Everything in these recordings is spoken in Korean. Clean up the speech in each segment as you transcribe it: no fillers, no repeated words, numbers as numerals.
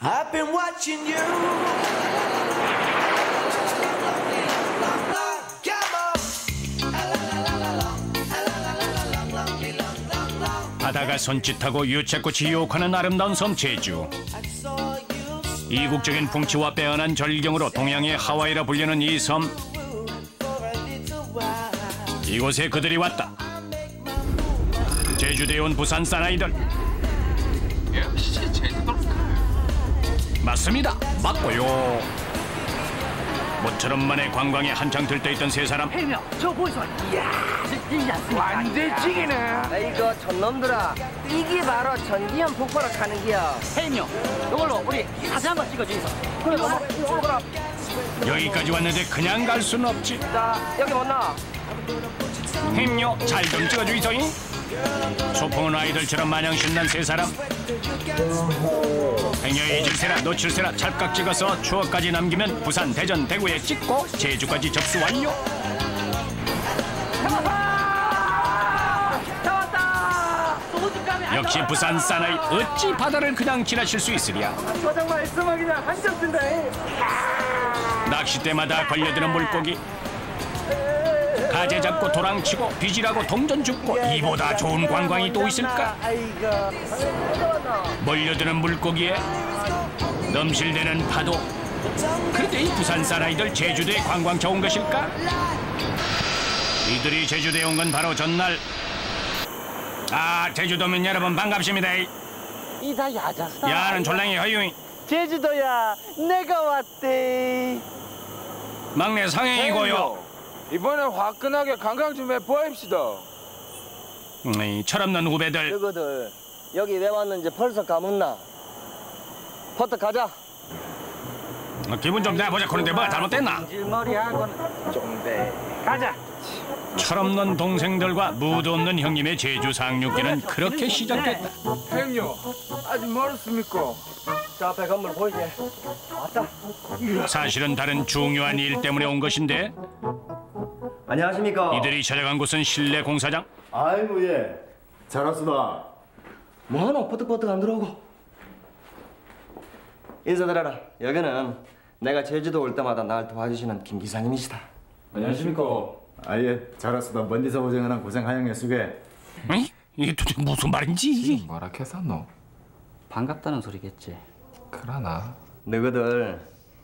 I've been watching you. 바다가 손짓하고 유채꽃이 유혹하는 아름다운 섬 제주. 이국적인 풍치와 빼어난 절경으로 동양의 하와이라 불리는 이 섬. 이곳에 그들이 왔다. 제주도에 온 부산 사나이들. 역시 제주도. 맞습니다. 맞고요. 모처럼 만에 관광에 한창 들떠있던 세 사람. 해명, 저 보이소. 이야, 완전 찌개네. 아이고, 촌놈들아. 이게 바로 전지현 폭포로 가는 기야. 해명, 이걸로 우리 사진 한번 찍어주이소. 그래, 그럼. 여기까지 왔는데 그냥 갈 수는 없지. 자, 여기 못 나와. 힘요, 잘 좀 찍어주이소잉. 소풍은 아이들처럼 마냥 신난 세 사람. 행여 잊을세라 놓칠세라 찰칵 찍어서 추억까지 남기면 부산, 대전, 대구에 찍고 제주까지 접수 완료. 역시 부산 사나이 어찌 바다를 그냥 지나칠 수 있으랴. 포장 말씀하 그냥 한점 쓴다. 낚싯대마다 걸려드는 물고기. 가재 잡고 도랑치고 비질하고 동전 줍고 이보다 좋은 관광이 또 있을까? 몰려드는 물고기에 넘실대는 파도. 그런데 이 부산 사나이들 제주도에 관광차 온 것일까? 이들이 제주도에 온 건 바로 전날. 아, 제주도민 여러분 반갑습니다. 이다 야자스다. 야는 졸랑이 허유이. 제주도야, 내가 왔대. 막내 상행이고요. 이번에 화끈하게 관광 좀 해보입시다. 철없는 후배들. 너희들 여기 왜 왔는지 벌써 까먹나? 포터 가자. 기분 좀 내보자. 그런데 뭐가 잘못됐나? 질머리하고는 좀돼. 가자. 철없는 동생들과 무드 없는 형님의 제주 상륙기는 그렇게 시작됐다. 형님, 아직 멀었습니까? 저 앞에 건물 보이지? 왔다. 사실은 다른 중요한 일 때문에 온 것인데 안녕하십니까. 이들이 찾아간 곳은 실내 공사장. 아이고 예. 잘 왔습니다. 뭐하노? 버뜩버뜩 안 들어오고. 인사드려라. 여기는 내가 제주도 올 때마다 날 도와주시는 김 기사님이시다. 안녕하십니까. 아예 잘 왔습니다. 먼지서 고생하는 고생하영의 수계. 에이? 이게 도대체 무슨 말인지. 뭐라 캐사노? 반갑다는 소리겠지. 그러나. 너희들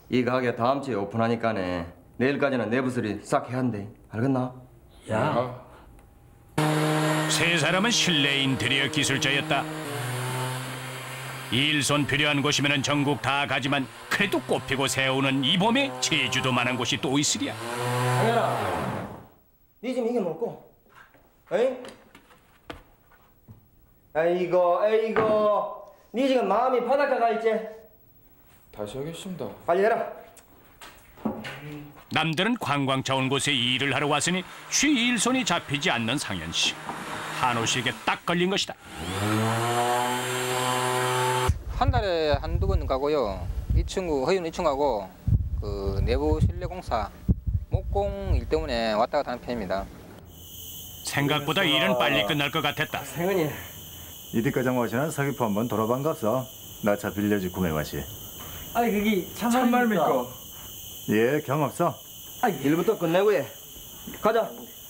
이 가게 다음 주에 오픈하니까네 내일까지는 내부 수리 싹 해야 한대. 알겠나? 야, 세 사람은 실내 인테리어 기술자였다. 일손 필요한 곳이면 전국 다 가지만 그래도 꽃피고 새우는 이 봄에 제주도만한 곳이 또 있으랴. 당연아. 네 지금 이게 뭐고? 에이? 아이고. 네 지금 마음이 바닷가 가 있지? 다시 하겠습니다. 빨리 해라. 남들은 관광차 온 곳에 일을 하러 왔으니 쉬 일손이 잡히지 않는 상현 씨. 한호 씨에게 딱 걸린 것이다. 한 달에 한두 번 가고요. 이 친구 허윤 이 친구하고 그 내부 실내 공사 목공 일 때문에 왔다 갔다 하는 편입니다. 생각보다 일은 빨리 끝날 것 같았다. 생은이. 이디과장 와시는 서귀포 한번 돌아반갑소. 나 차 빌려주 구매 와시. 아이 그게 참말입니까? 예, 경 없어. 일부터 끝내고 해. 가자.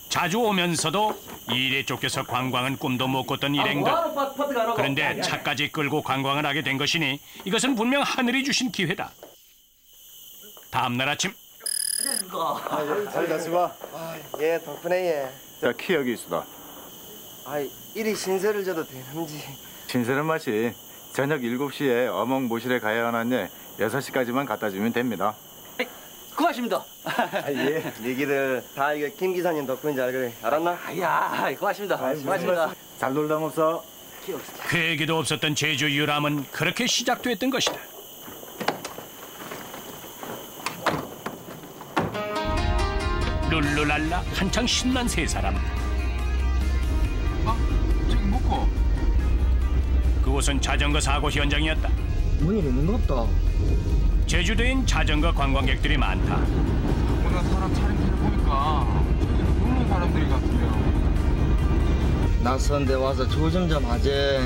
자주 오면서도 일에 쫓겨서 관광은 꿈도 못 꿨던 일행들. 그런데 차까지 끌고 관광을 하게 된 것이니 이것은 분명 하늘이 주신 기회다. 다음 날 아침. 잘 다시마. 예, 덕분에 예. 자, 키 여기 있수다. 아이, 이리 신세를 져도 되는지. 신세는 맛이 저녁 7시에 어몽 모실에 가야 하는데 6시까지만 갖다 주면 됩니다. 고맙습니다. 예. 얘기들 다 이거 김 기사님 덕분인지 알았나? 야, 고맙습니다. 고맙습니다. 잘 놀다 없어. 그 얘기도 없었던 제주 유람은 그렇게 시작됐던 것이다. 룰루랄라 한창 신난 세 사람. 저기 먹고. 그곳은 자전거 사고 현장이었다. 문이 있는 거 없다. 제주도엔 자전거 관광객들이 많다. 오늘 사람 차림새를 보니까 저기는 굶는 사람들이 같은데요. 낯선데 와서 조심 좀 하지.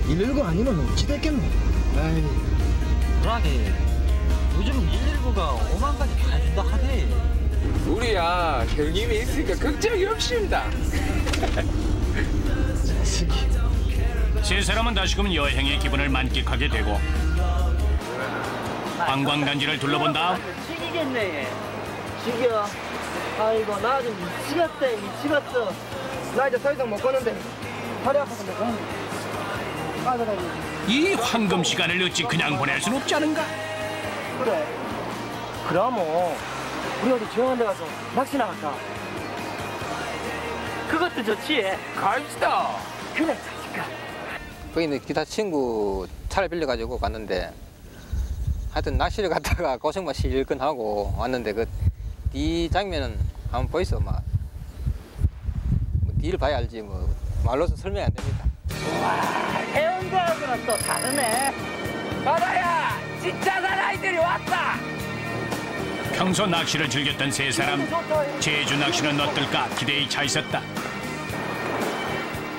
119 아니면 어찌 됐겠노? 아이. 불안해. 요즘 119가 5만까지 다 준다 하대. 우리야 형님이 있으니까 걱정이 없습니다. 세 사람은 다시금 여행의 기분을 만끽하게 되고 관광단지를 둘러본 다음 지기겠네. 지겨. 아이고 나 아주 미치겠대 미치겠어. 나 이제 더 이상 못 걷는데 다리 아파서 못 걷는데. 빠져가지고. 이 황금 시간을 어찌 그냥 보낼 순 없지 않은가? 그래. 그럼 우리 어디 조용한 데 가서 낚시나 할까? 그것도 좋지. 갑시다. 그래 자식아. 거기 있는 기타 친구 차를 빌려가지고 갔는데 하여튼 낚시를 갔다가 고생만 실컷 하고 왔는데 뒤 장면은 한번 보이소. 뭐 뒤를 봐야 알지 뭐 말로서 설명이 안 됩니다. 와 해운대하고는 또 다르네. 바다야 진짜 사나이들이 왔다. 평소 낚시를 즐겼던 세 사람 제주 낚시는 어떨까 기대에 차 있었다.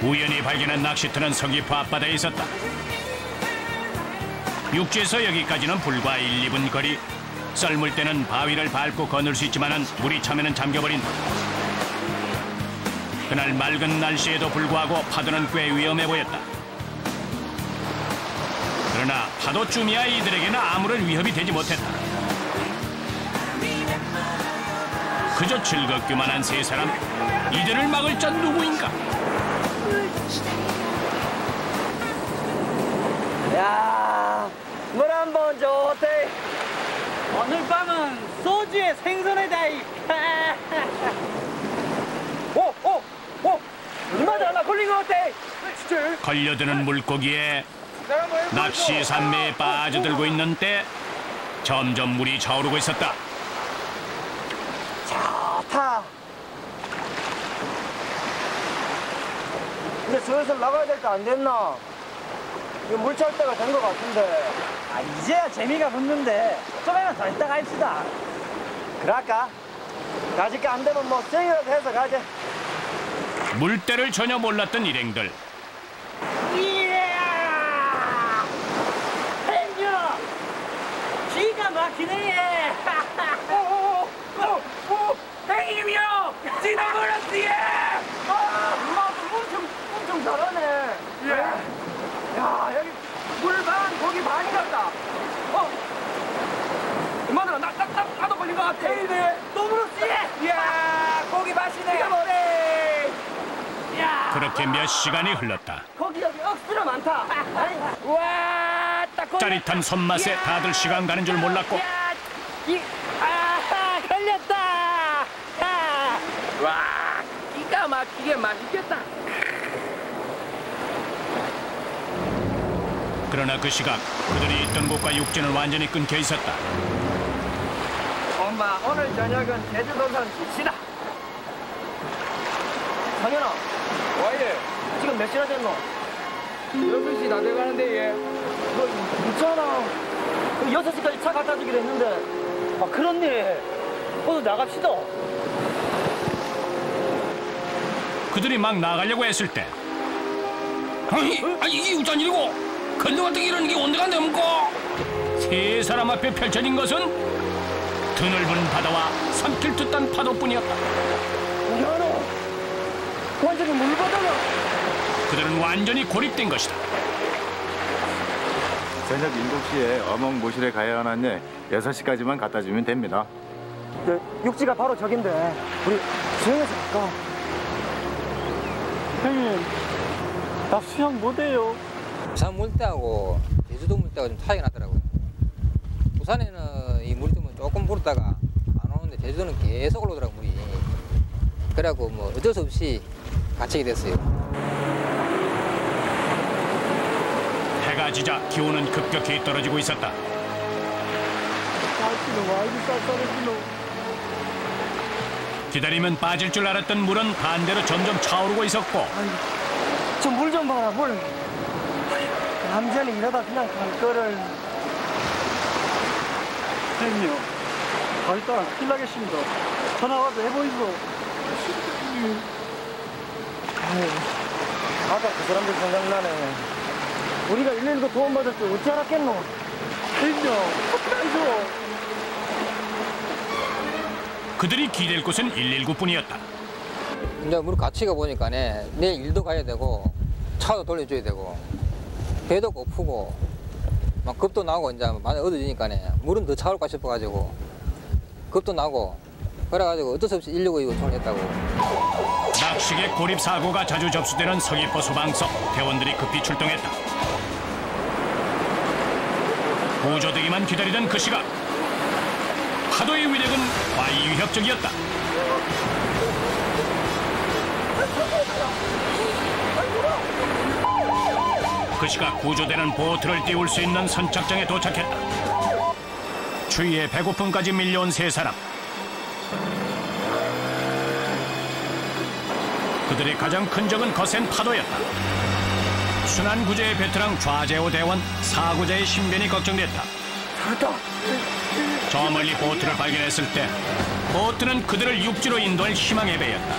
우연히 발견한 낚시터는 서귀포 앞바다에 있었다. 육지에서 여기까지는 불과 1, 2분 거리. 썰물 때는 바위를 밟고 건널 수 있지만 물이 차면은 잠겨버린다. 그날 맑은 날씨에도 불구하고 파도는 꽤 위험해 보였다. 그러나 파도쯤이야 이들에게는 아무런 위협이 되지 못했다. 그저 즐겁기만 한 세 사람. 이들을 막을 자 누구인가? 야, 물 한번 좋대. 오늘 밤은 소주에 생선에다. 오, 얼마나 나 걸린 거 어때? 진짜. 걸려드는 물고기에 낚시 산매에 빠져들고 있는 때 점점 물이 차오르고 있었다. 좋다. 근데 슬슬 나가야 될 거 안 됐나? 이거 물 찰 때가 된 것 같은데. 아, 이제야 재미가 붙는데 조금만 더 있다 갑시다. 그럴까? 가질까 안 되면 뭐 생이라도 해서 가자. 물때를 전혀 몰랐던 일행들. 이야! pen겨! 기가 막히네! 형님이요 지나버렸지. 엄청 잘하네. 야, 여기 물반 고기 많이 갔다. 이마누라 나도 걸린 것 같아. 에이네, 또 물었지? 이야 고기 맛이네. 기가 뭐래? 야, 그렇게 몇 시간이 흘렀다. 거기 여기 억수로 많다. 와, 딱 걸렸다. 짜릿한 손맛에 다들 시간 가는 줄 몰랐고 걸렸다. 와, 기가 막히게 맛있겠다. 그러나 그 시각 그들이 있던 곳과 육지는 완전히 끊겨 있었다. 엄마, 오늘 저녁은 제주도선 집시다. 상현아, 와예. 지금 몇 시나 됐노? 6시 다 돼가는데 얘. 너 있잖아. 6시까지 차 갖다 주기로 했는데. 아, 그렇네. 어서 나갑시다. 그들이 막 나가려고 했을 때 아니 이게 어쩐 일이고 건너 같은 이런 게 온데가 넘고 세 사람 앞에 펼쳐진 것은 드넓은 바다와 삼킬 듯한 파도뿐이었다. 야, 너 완전히 물바다가. 그들은 완전히 고립된 것이다. 저녁 7시에 어멍 모실에 가야 하는데 6시까지만 갖다 주면 됩니다. 육지가 바로 저긴데 우리 수영해서 갈까? 형님, 나 수영 못해요. 부산 물때하고 제주도 물때가 좀 차이가 나더라고요. 부산에는 이 물이 좀 조금 부르다가 안 오는데 제주도는 계속 올라오더라고 물이. 그래갖고 뭐 어쩔 수 없이 갇히게 됐어요. 해가 지자 기온은 급격히 떨어지고 있었다. 기다리면 빠질 줄 알았던 물은 반대로 점점 차오르고 있었고 저 물 좀 봐라, 물. 남자는 이러다 그냥 갈 거를. 형님요, 더 있다가 큰일 나겠습니다. 전화 와서 해보이소. 아까 그 사람들 생각나네. 우리가 119 도움받을 줄 어찌 알았겠노? 그들이 기댈 곳은 119뿐이었다. 이제 물 가치가 보니까 내일 일도 가야 되고 차도 돌려줘야 되고 배도 고프고 막 겁도 나고 이제 많이 얻어지니까 물은 더 차올까 싶어가지고 겁도 나고 그래가지고 어쩔 수 없이 119 요청을 했다고. 낚시계 고립 사고가 자주 접수되는 서귀포 소방서 대원들이 급히 출동했다. 구조되기만 기다리던 그 시각 파도의 위력은 과이유협적이었다. 그 시각 구조되는 보트를 띄울 수 있는 선착장에 도착했다. 추위에 배고픔까지 밀려온 세 사람. 그들의 가장 큰 적은 거센 파도였다. 순환구조의 베테랑 좌재호 대원, 사구자의 신변이 걱정됐다. 저 멀리 보트를 발견했을 때 보트는 그들을 육지로 인도할 희망의 배였다.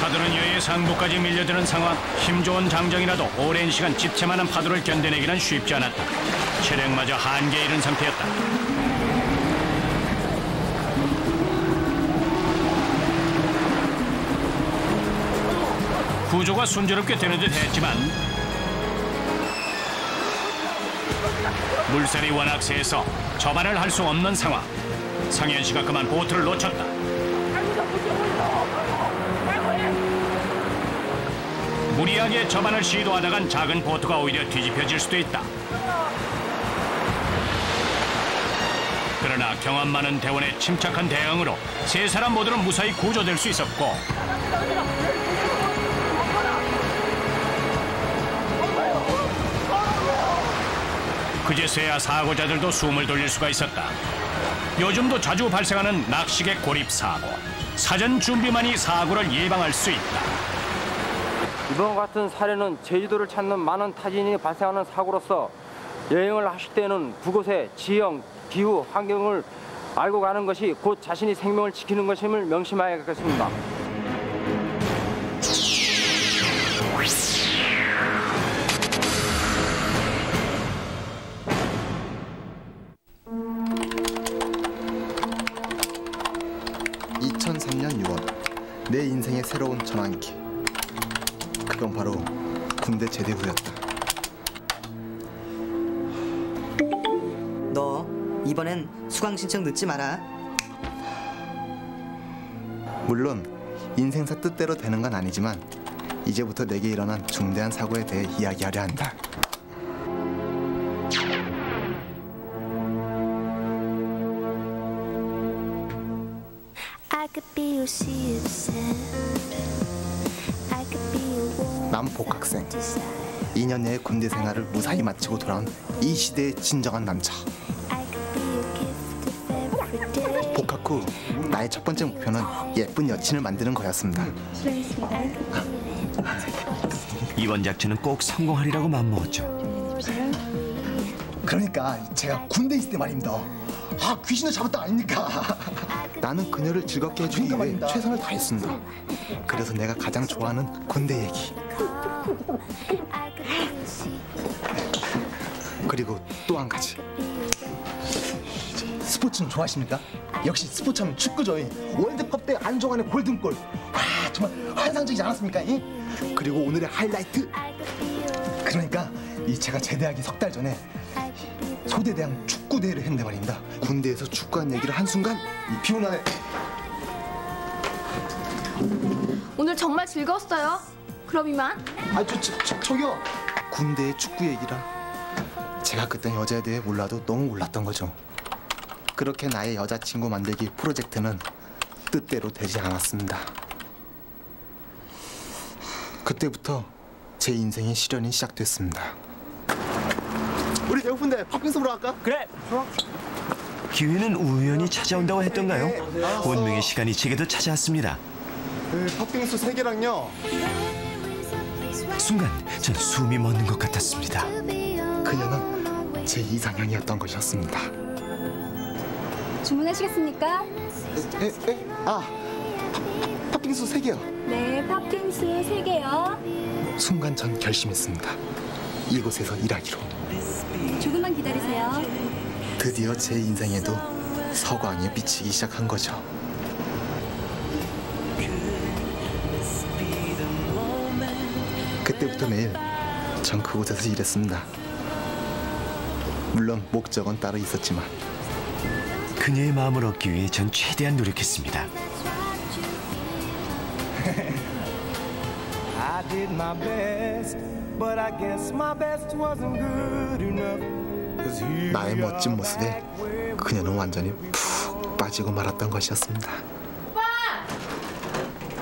파도는 여의 상부까지 밀려드는 상황. 힘 좋은 장정이라도 오랜 시간 집채만한 파도를 견뎌내기는 쉽지 않았다. 체력마저 한계에 이른 상태였다. 구조가 순조롭게 되는 듯 했지만 물살이 워낙 세서 접안을 할 수 없는 상황. 상현 씨가 그만 보트를 놓쳤다. 무리하게 접안을 시도하다간 작은 보트가 오히려 뒤집혀질 수도 있다. 그러나 경험 많은 대원의 침착한 대응으로 세 사람 모두는 무사히 구조될 수 있었고 그제서야 사고자들도 숨을 돌릴 수가 있었다. 요즘도 자주 발생하는 낚시계 고립 사고. 사전 준비만이 사고를 예방할 수 있다. 이번 같은 사례는 제주도를 찾는 많은 타진이 발생하는 사고로서 여행을 하실 때는 그곳의 지형, 기후, 환경을 알고 가는 것이 곧 자신이 생명을 지키는 것임을 명심해야겠습니다. 내 인생의 새로운 전환기. 그건 바로 군대 제대 후였다. 너 이번엔 수강 신청 늦지 마라. 물론 인생사 뜻대로 되는 건 아니지만 이제부터 내게 일어난 중대한 사고에 대해 이야기하려 한다. 난 복학생. 2년 내에 군대 생활을 무사히 마치고 돌아온 이 시대의 진정한 남자. 복학 후 나의 첫 번째 목표는 예쁜 여친을 만드는 거였습니다. 이번 작전은 꼭 성공하리라고 맘먹었죠. 그러니까 제가 군대에 있을 때 말입니다. 아, 귀신을 잡았다 아닙니까? 나는 그녀를 즐겁게 해주기 위해 최선을 다했습니다. 그래서 내가 가장 좋아하는 군대 얘기. 그리고 또 한 가지. 스포츠는 좋아하십니까? 역시 스포츠하면 축구죠. 월드컵 때 안정환의 골든골. 아, 정말 환상적이지 않았습니까? 그리고 오늘의 하이라이트. 그러니까 제가 제대하기 석 달 전에 소대대항 축구대회를 했는데 말입니다. 군대에서 축구한 얘기를 한순간 비 오는 날에. 오늘 정말 즐거웠어요. 그럼 이만. 아, 저기요. 군대의 축구 얘기라. 제가 그때 여자에 대해 몰라도 너무 몰랐던 거죠. 그렇게 나의 여자친구 만들기 프로젝트는 뜻대로 되지 않았습니다. 그때부터 제 인생의 시련이 시작됐습니다. 우리 배고픈데 팥빙수 보러 갈까? 그래, 좋아. 기회는 우연히 찾아온다고 했던가요? 운명의 시간이 제게도 찾아왔습니다. 팥빙수 3개랑요. 순간 전 숨이 멎는 것 같았습니다. 그녀는 제 이상형이었던 것이었습니다. 주문하시겠습니까? 아, 팥빙수 3개요. 네, 팥빙수 3개요. 순간 전 결심했습니다. 이곳에서 일하기로. 조금만 기다리세요. 드디어 제 인생에도 서광이 비치기 시작한 거죠. 그때부터 매일 전 그곳에서 일했습니다. 물론 목적은 따로 있었지만 그녀의 마음을 얻기 위해 전 최대한 노력했습니다. 나의 멋진 모습에 그녀는 완전히 푹 빠지고 말았던 것이었습니다. 오빠!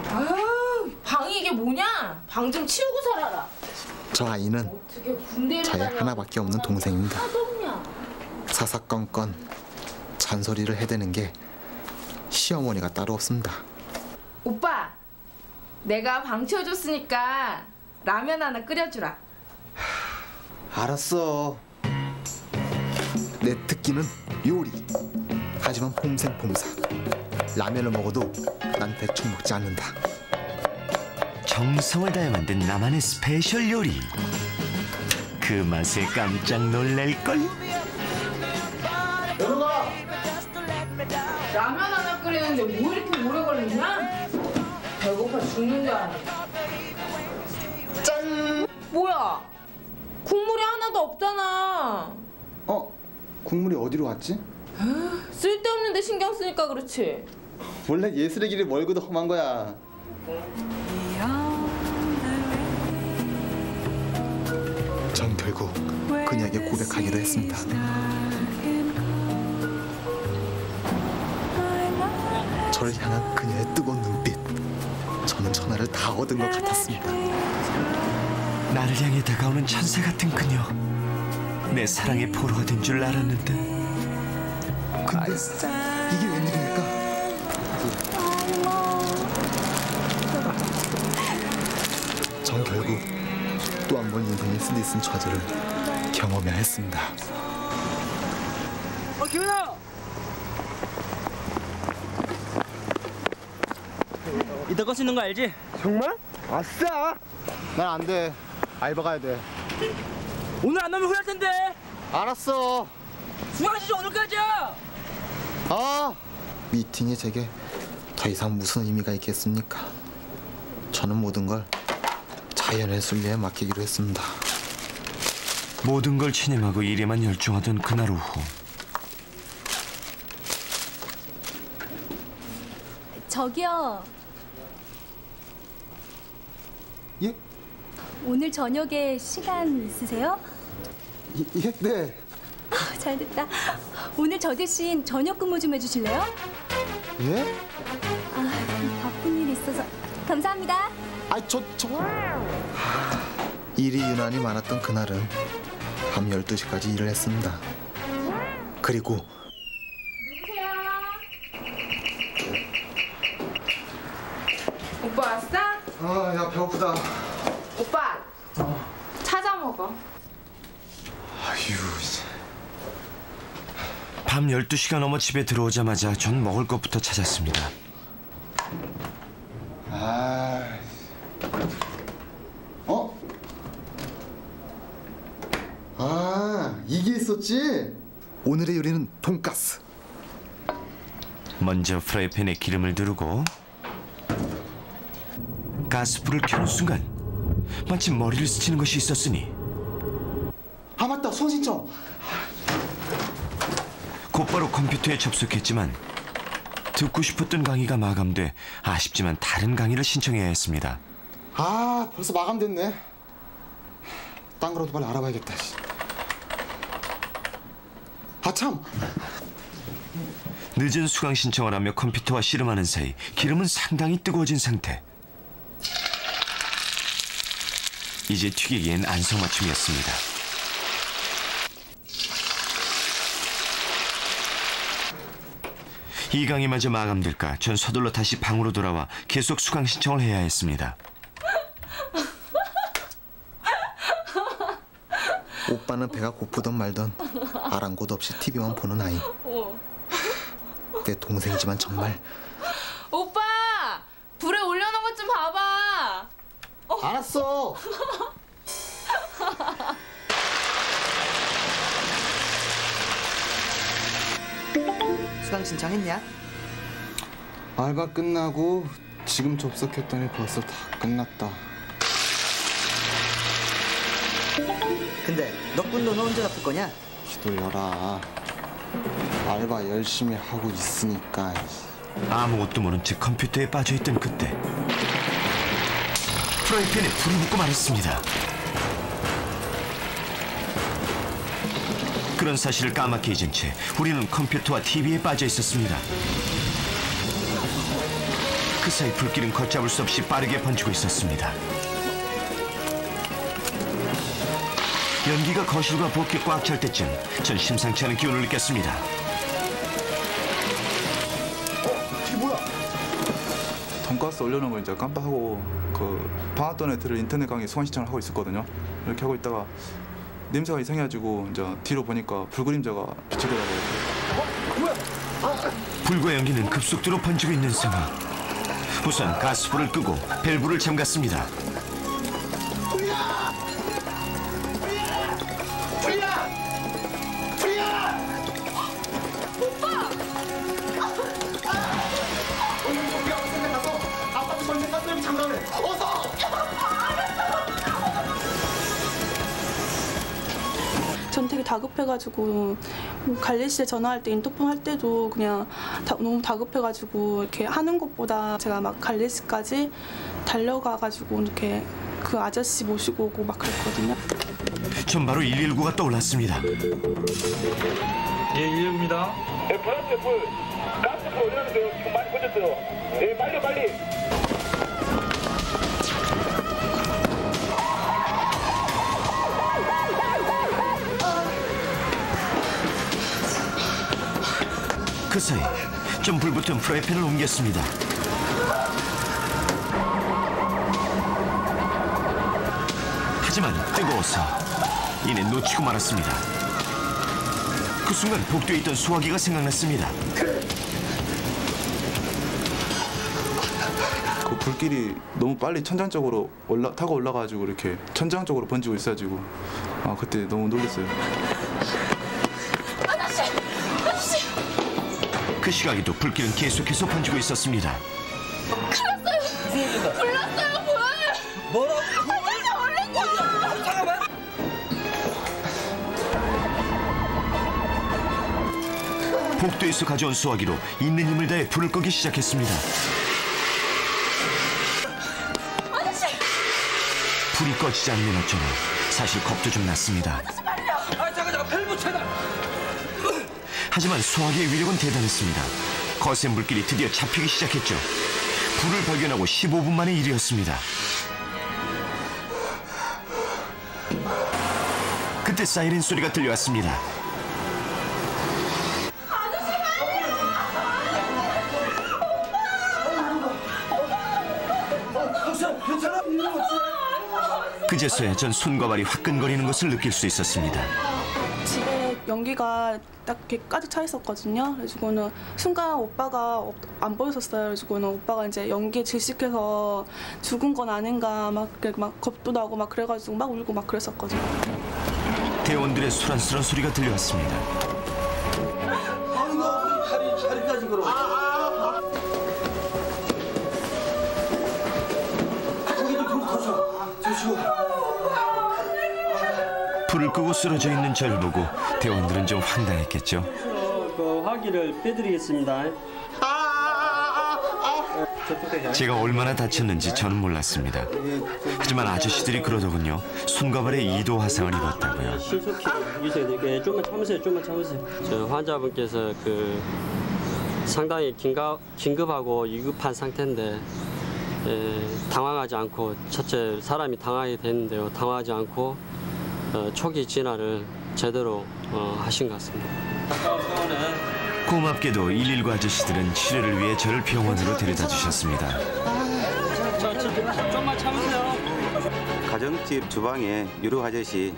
아유, 방이 이게 뭐냐? 방 좀 치우고 살아라. 저 아이는 어떻게 군대를 저의 다녀? 하나밖에 없는 동생입니다. 하나도 없냐? 사사건건 잔소리를 해대는 게 시어머니가 따로 없습니다. 오빠, 내가 방 치워줬으니까 라면 하나 끓여주라. 알았어. 내 특기는 요리. 하지만 폼생폼사. 라면을 먹어도 난 대충 먹지 않는다. 정성을 다해 만든 나만의 스페셜 요리. 그 맛에 깜짝 놀랄걸? 연우가! 라면 하나 끓이는데 뭐 이렇게 오래 걸리냐? 배고파 죽는 줄 알아. 짠! 뭐야? 국물이 하나도 없잖아. 국물이 어디로 갔지? 쓸데없는데 신경 쓰니까 그렇지. 원래 예술의 길이 멀고도 험한 거야. 전 결국 그녀에게 고백하기로 했습니다. 저를 향한 그녀의 뜨거운 눈빛. 저는 천하를 다 얻은 것 같았습니다. 나를 향해 다가오는 천사 같은 그녀. 내 사랑의 포로가 된 줄 알았는데. 근데 이게 웬일입니까? 전 결국 또 한 번 인생의 쓰디쓴 좌절을 경험해야 했습니다. 기훈아! 이따 거 쓰는 거 알지? 정말? 아싸! 난 안 돼. 알바 가야 돼. 오늘 안 나오면 후회할 텐데. 알았어. 수강시즌 오늘까지야. 미팅이 제게 더 이상 무슨 의미가 있겠습니까? 저는 모든 걸 자연의 순리에 맡기기로 했습니다. 모든 걸 체념하고 일에만 열중하던 그날 오후. 저기요. 예? 오늘 저녁에 시간 있으세요? 예? 네. 잘됐다. 오늘 저 대신 저녁 근무 좀 해주실래요? 예? 바쁜 일이 있어서. 감사합니다. 일이 유난히 많았던 그날은 밤 12시까지 일을 했습니다. 그리고 누구세요? 오빠 왔어? 야 배고프다. 오빠, 찾아 먹어. 밤 12시가 넘어 집에 들어오자마자 전 먹을 것부터 찾았습니다. 이게 있었지? 오늘의 요리는 돈가스. 먼저 프라이팬에 기름을 두르고 가스불을 켜는 순간 마치 머리를 스치는 것이 있었으니 맞다. 수강 신청. 곧바로 컴퓨터에 접속했지만 듣고 싶었던 강의가 마감돼 아쉽지만 다른 강의를 신청해야 했습니다. 벌써 마감됐네. 딴 거라도 빨리 알아봐야겠다. 참! 늦은 수강 신청을 하며 컴퓨터와 씨름하는 사이 기름은 상당히 뜨거워진 상태. 이제 튀기기엔 안성맞춤이었습니다. 이 강의마저 마감될까 전 서둘러 다시 방으로 돌아와 계속 수강 신청을 해야 했습니다. 오빠는 배가 고프던 말던 아랑곳 없이 TV만 보는 아이. 내 동생이지만 정말 오빠! 불에 올려놓은 것 좀 봐봐. 알았어. 수강 신청했냐? 알바 끝나고 지금 접속했더니 벌써 다 끝났다. 근데 너 꿈도는 언제 갚을 거냐? 기다려라. 알바 열심히 하고 있으니까. 아무것도 모른 채 컴퓨터에 빠져있던 그때 프라이팬에 불이 붙고 말았습니다. 그런 사실을 까맣게 잊은 채 우리는 컴퓨터와 TV에 빠져 있었습니다. 그 사이 불길은 걷잡을 수 없이 빠르게 번지고 있었습니다. 연기가 거실과 부엌에 꽉 찰 때쯤 전 심상치 않은 기운을 느꼈습니다. 이게 뭐야? 돈가스 올려놓은 걸 이제 깜빡하고 그 방앗돈 애들을 인터넷 강의 수강 신청을 하고 있었거든요. 이렇게 하고 있다가 냄새가 이상해가지고 이제 뒤로 보니까 불그림자가 비치더라고요. 뭐야? 불과 연기는 급속도로 번지고 있는 상황. 우선 가스불을 끄고 밸브를 잠갔습니다. 전 되게 다급해가지고 관리실에 전화할 때 인터폰 할 때도 그냥 너무 다급해가지고 이렇게 하는 것보다 제가 막 관리실까지 달려가가지고 이렇게 그 아저씨 모시고 오고 막 그랬거든요. 전 바로 119가 떠올랐습니다. 예, 119입니다. 네, 불었어요, 불. 가스불 올렸는데요. 지금 많이 꺼졌어요. 네, 빨리. 그 사이 좀 불붙은 프라이팬을 옮겼습니다. 하지만 뜨거워서 이내 놓치고 말았습니다. 그 순간 복도에 있던 수화기가 생각났습니다. 그 불길이 너무 빨리 천장 쪽으로 타고 올라가지고 이렇게 천장 쪽으로 번지고 있어가지고 그때 너무 놀랐어요. 그 시각에도 불길은 계속해서 번지고 있었습니다. 불났어요. 불났어요, 불. 뭐라고? 아저씨 얼른 가. 잠깐만. 복도에서 가져온 수화기로 있는 힘을 다해 불을 끄기 시작했습니다. 아저씨. 불이 꺼지지 않는 어쩌면 사실 겁도 좀 났습니다. 아저씨 빨리요. 잠깐 밸브 차단. 하지만 수화기의 위력은 대단했습니다. 거센 불길이 드디어 잡히기 시작했죠. 불을 발견하고 15분 만의 일이었습니다. 그때 사이렌 소리가 들려왔습니다. 그제서야 전 손과 발이 화끈거리는 것을 느낄 수 있었습니다. 집에 연기가 딱 이렇게 가득 차 있었거든요. 그래가지고는 순간 오빠가 안 보였었어요. 그래가지고는 오빠가 이제 연기에 질식해서 죽은 건 아닌가 막 겁도 나고 막 그래가지고 막 울고 막 그랬었거든요. 대원들의 소란스러운 소리가 들려왔습니다. 다리까지 걸어. 거기 좀 불 터져. 조심해. 불을 끄고 쓰러져 있는 절 보고 대원들은 좀 황당했겠죠. 그 화기를 빼드리겠습니다. 제가 얼마나 다쳤는지 저는 몰랐습니다. 하지만 아저씨들이 그러더군요. 손과 발에 2도 화상을 입었다고요. 신속히 유지해드릴게요. 좀만 참으세요. 저 환자분께서 상당히 긴급하고 위급한 상태인데 당황하지 않고 첫째 사람이 당하게 됐는데요. 당황하지 않고 초기 진화를 제대로 하신 것 같습니다. 고맙게도 119 아저씨들은 치료를 위해 저를 병원으로 데려다 주셨습니다. 좀만 참으세요. 가정집 주방에 유료 아저씨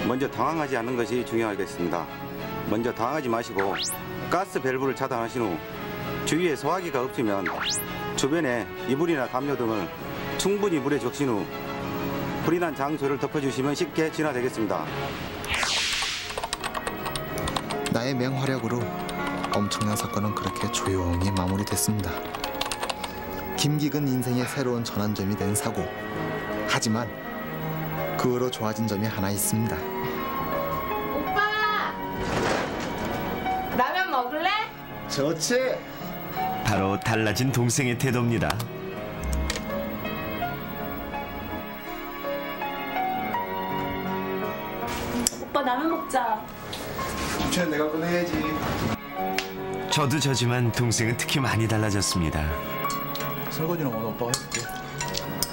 먼저 당황하지 않는 것이 중요하겠습니다. 먼저 당황하지 마시고 가스 밸브를 차단하신 후 주위에 소화기가 없으면 주변에 이불이나 담요 등을 충분히 물에 적신 후 불이 난 장소를 덮어주시면 쉽게 진화되겠습니다. 나의 맹활약으로 엄청난 사건은 그렇게 조용히 마무리됐습니다. 김기근 인생의 새로운 전환점이 된 사고. 하지만 그 후로 좋아진 점이 하나 있습니다. 오빠! 라면 먹을래? 좋지. 바로 달라진 동생의 태도입니다. 오빠 라면 먹자. 주차는 내가 꺼내야지. 저도 저지만 동생은 특히 많이 달라졌습니다. 설거지는 오늘 오빠가 해줄게.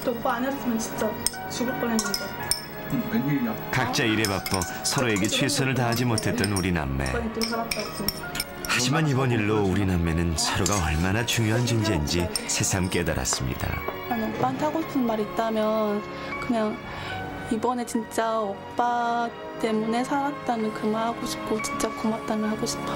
또 오빠 안 해줬으면 진짜 죽을 뻔했는데. 웬일이야? 각자 일에 바빠 서로에게 최선을 다하지 못했던 우리 남매. 오빠는 또 살았다고. 하지만 이번 일로 우리 남매는 서로가 얼마나 중요한 존재인지 새삼 깨달았습니다. 아니, 오빠한테 하고 싶은 말 있다면 그냥 이번에 진짜 오빠 때문에 살았다는 그 말 하고 싶고 진짜 고맙다는 하고 싶어.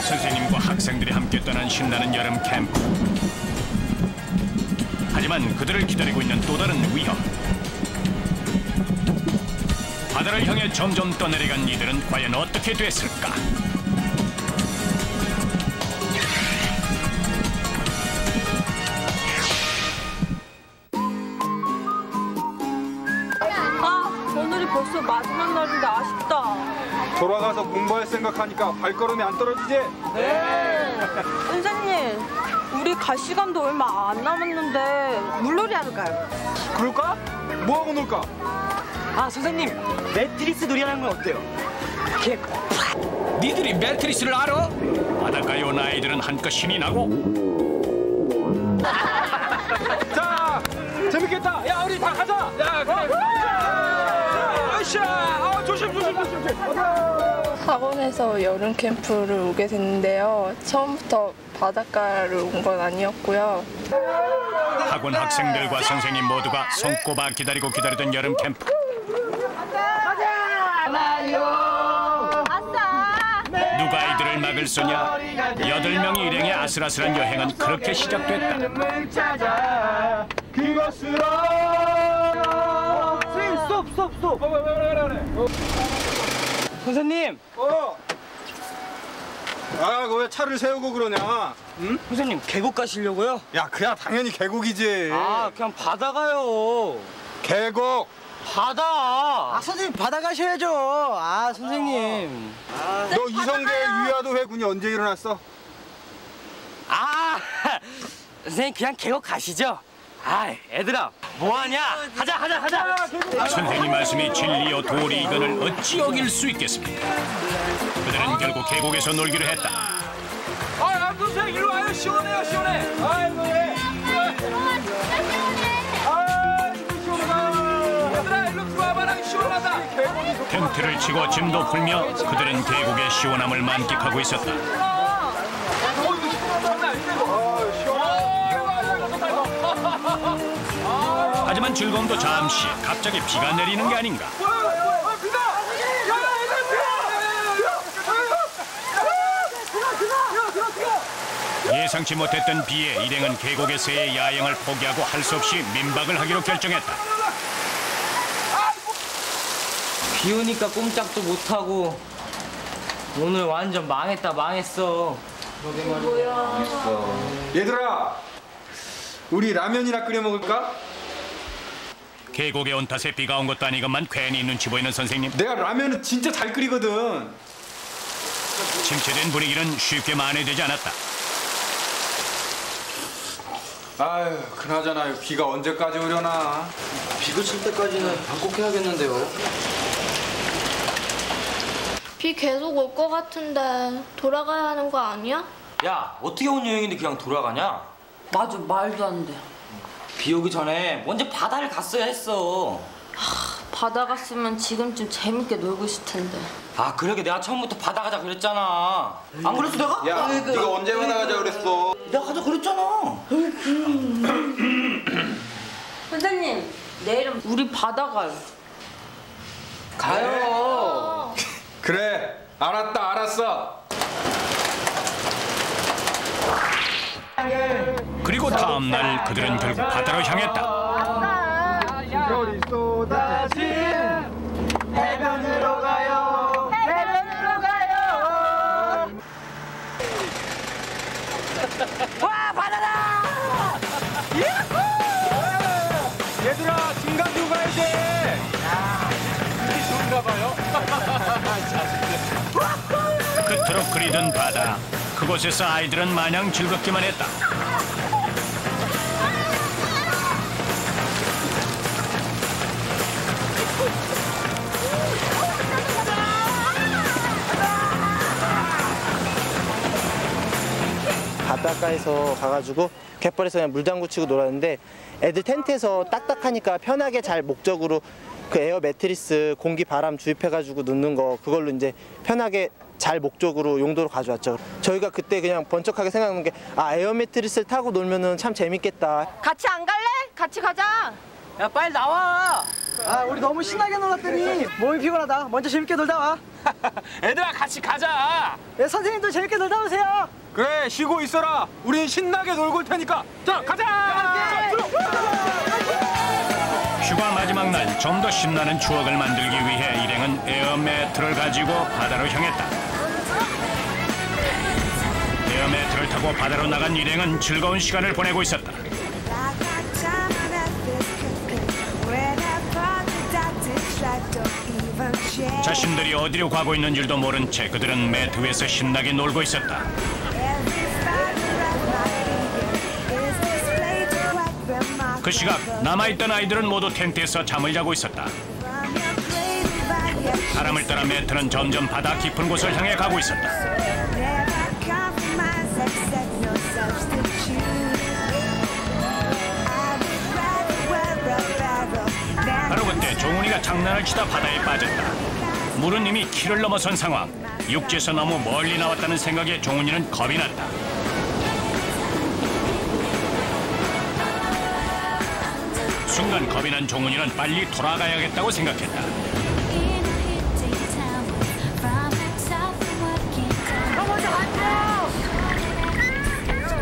선생님과 학생들이 함께 떠난 신나는 여름 캠프. 하지만 그들을 기다리고 있는 또 다른 위험. 바다를 향해 점점 떠내려간 이들은 과연 어떻게 됐을까? 아, 오늘이 벌써 마지막 날인데 아쉽다. 돌아가서 공부할 생각하니까 발걸음이 안 떨어지지? 네. 선생님, 우리 갈 시간도 얼마 안 남았는데 물놀이 하러 가요. 그럴까? 뭐하고 놀까? 아, 선생님, 매트리스 놀이 하는 건 어때요? 니들이 매트리스를 알아? 바닷가에 온 아이들은 한껏 신이 나고. 자, 재밌겠다. 야, 우리 다 가자. 야, 그래. 으쌰. 조심. 학원에서 여름 캠프를 오게 됐는데요. 처음부터 바닷가를 온 건 아니었고요. 학원 학생들과 선생님 모두가 손꼽아 기다리던 여름 캠프. 누가 이들을 막을 소냐? 8명이 일행의 아슬아슬한 여행은 그렇게 시작됐다. 그것으로. 스톱. 선생님! 아, 왜 차를 세우고 그러냐? 응? 선생님, 계곡 가시려고요? 야, 그야 당연히 계곡이지. 아, 그냥 바다 가요. 계곡. 바다! 아, 선생님, 바다 가셔야죠. 아, 선생님. 너 이성계 유야도 회군이 언제 일어났어? 아, 선생님, 그냥 계곡 가시죠. 아, 얘들아, 뭐하냐? 가자. 선생님 말씀이 진리요 도리이건을 어찌 어길 수 있겠습니까? 그들은 결국 계곡에서 놀기로 했다. 아, 선생님, 일로 와요. 시원해요. 아이고, 예. 얘들아, 일로 들어와봐라. 시원하다. 텐트를 치고 짐도 풀며 그들은 계곡의 시원함을 만끽하고 있었다. 하지만 즐거움도 잠시. 갑자기 비가 내리는 게 아닌가. 예상치 못했던 비에 일행은 계곡에서의 야영을 포기하고 할 수 없이 민박을 하기로 결정했다. 비 오니까 꼼짝도 못하고 오늘 완전 망했어. 뭐야? 얘들아, 우리 라면이나 끓여 먹을까? 계곡에 온 탓에 비가 온 것도 아니건만 괜히 눈치 보이는 선생님. 내가 라면은 진짜 잘 끓이거든. 침체된 분위기는 쉽게 만회되지 않았다. 아유, 그나저나 비가 언제까지 오려나. 비 그칠 때까지는 방콕 해야겠는데요. 비 계속 올 것 같은데 돌아가야 하는 거 아니야? 야, 어떻게 온 여행인데 그냥 돌아가냐? 맞아, 말도 안 돼. 비 오기 전에 먼저 바다를 갔어야 했어. 바다 갔으면 지금쯤 재밌게 놀고 있을 텐데. 아, 그러게 내가 처음부터 바다 가자 그랬잖아. 안 그랬어 내가? 야, 네가 언제 바다 가자 그랬어? 내가 가자 그랬잖아. 선생님, 내일은 우리 바다 가요. 가요. 그래, 알았다, 알았어. 그리고 다음 날 그들은 결국 바다로 향했다. 별이 쏟아진 해변으로 가요. 해변으로 가요. 와, 바다다! 얘들아, 중간 좀 가야 돼. 이게 좋은가 봐요. 그토록 그리던 바다. 그곳에서 아이들은 마냥 즐겁기만 했다. 바닷가에서 가가지고 갯벌에서 그냥 물장구 치고 놀았는데 애들 텐트에서 딱딱하니까 편하게 잘 목적으로 그 에어 매트리스 공기 바람 주입해가지고 눕는 거 그걸로 이제 편하게 잘 목적으로 용도로 가져왔죠. 저희가 그때 그냥 번쩍하게 생각한 게 에어 매트리스를 타고 놀면은 참 재밌겠다. 같이 안 갈래? 같이 가자. 야, 빨리 나와. 우리 너무 신나게 놀았더니 몸이 피곤하다. 먼저 재밌게 놀다 와. 얘들아, 같이 가자. 네, 선생님도 재밌게 놀다 오세요. 그래, 쉬고 있어라. 우린 신나게 놀고 올 테니까. 자, 가자. 휴가 마지막 날 좀 더 신나는 추억을 만들기 위해 일행은 에어 매트를 가지고 바다로 향했다. 에어 매트를 타고 바다로 나간 일행은 즐거운 시간을 보내고 있었다. 자신들이 어디로 가고 있는 줄도 모른 채 그들은 매트 위에서 신나게 놀고 있었다. 그 시각 남아있던 아이들은 모두 텐트에서 잠을 자고 있었다. 바람을 따라 매트는 점점 바다 깊은 곳을 향해 가고 있었다. 바로 그때 종훈이가 장난을 치다 바다에 빠졌다. 물은 이미 키를 넘어선 상황. 육지에서 너무 멀리 나왔다는 생각에 종훈이는 겁이 났다. 순간 겁이 난 종훈이는 빨리 돌아가야겠다고 생각했다.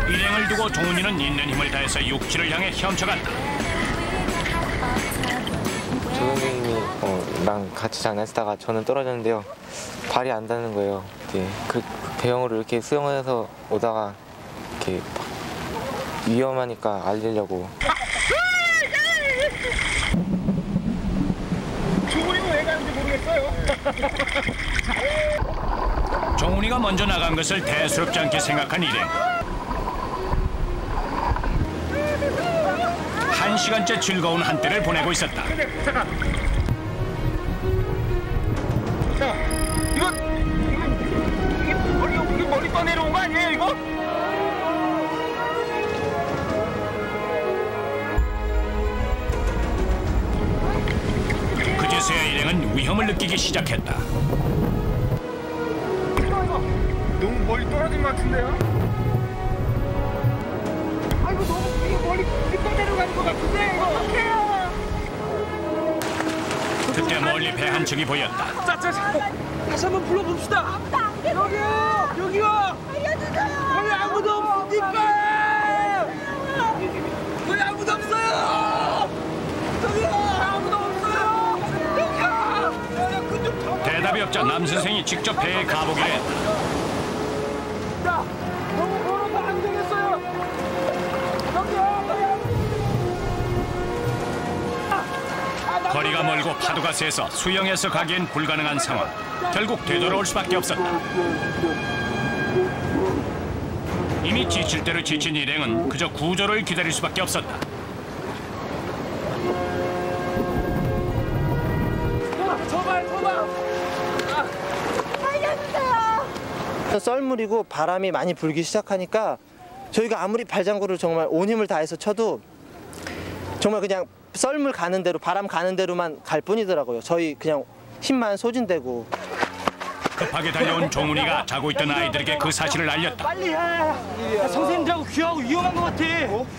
일행을 두고 종훈이는 있는 힘을 다해서 육지를 향해 헤엄쳐갔다. 조용님이 랑 같이 장난치다가 저는 떨어졌는데요. 발이 안 닿는 거예요. 그 배영으로 이렇게 수영해서 오다가 이렇게 위험하니까 알리려고. 종훈이는 왜 가는지 모르겠어요. 종훈이가 먼저 나간 것을 대수롭지 않게 생각한 일행. 1시간째 즐거운 한때를 보내고 있었다. 잠깐. 자, 이거 머리 떠내려온 거 아니에요, 이거? 그제서야 일행은 위험을 느끼기 시작했다. 너무 멀리 떨어진 것 같은데요? 아이고, 너무 멀리 떠내려가는 것 같은데, 이거 어떡해요? 그때 멀리 배 한 척이 보였다. 다시 한번 불러봅시다. 여기요! 여기요! 알려주세요! 왜 아무도 없습니까? 왜 아무도 없어요? 저기요! 아무도 없어요! 여기요! 대답이 없자 남 선생이 직접 배에 가보기로 했다. 야! 너무 멀어서 안 되겠어요! 여기요! 거리가 멀고 파도가 세서 수영해서 가기엔 불가능한 상황. 결국 되돌아올 수밖에 없었다. 이미 지칠 대로 지친 일행은 그저 구조를 기다릴 수밖에 없었다. 썰물이고 바람이 많이 불기 시작하니까 저희가 아무리 발장구를 정말 온 힘을 다해서 쳐도 정말 그냥 썰물 가는 대로 바람 가는 대로만 갈 뿐이더라고요. 저희 그냥 힘만 소진되고. 급하게 달려온 종훈이가 자고 있던 아이들에게 그 사실을 알렸다. 빨리 해. 야, 선생님들하고 귀하고 위험한 것 같아.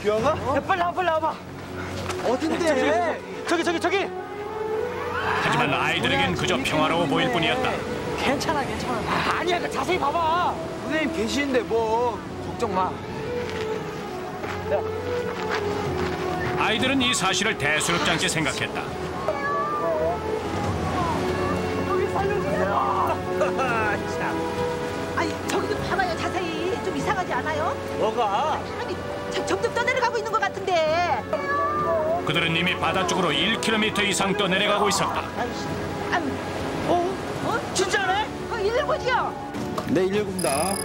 귀하가? 야, 빨리 나와, 빨리 나와봐. 어딘데? 저기. 하지만 하지만 아이들에겐 그저 평화로워 보일 뿐이었다. 괜찮아. 아니야, 자세히 봐봐. 선생님 계시는데 뭐 걱정 마. 아이들은 이 사실을 대수롭지 않게 생각했다. 아니 저기 좀 봐봐요 자세히. 좀 이상하지 않아요? 뭐가? 아니 점점 떠내려가고 있는 것 같은데. 그들은 이미 바다 쪽으로 1km 이상 떠내려가고 있었다. 진짜네? 119죠? 네, 119입니다.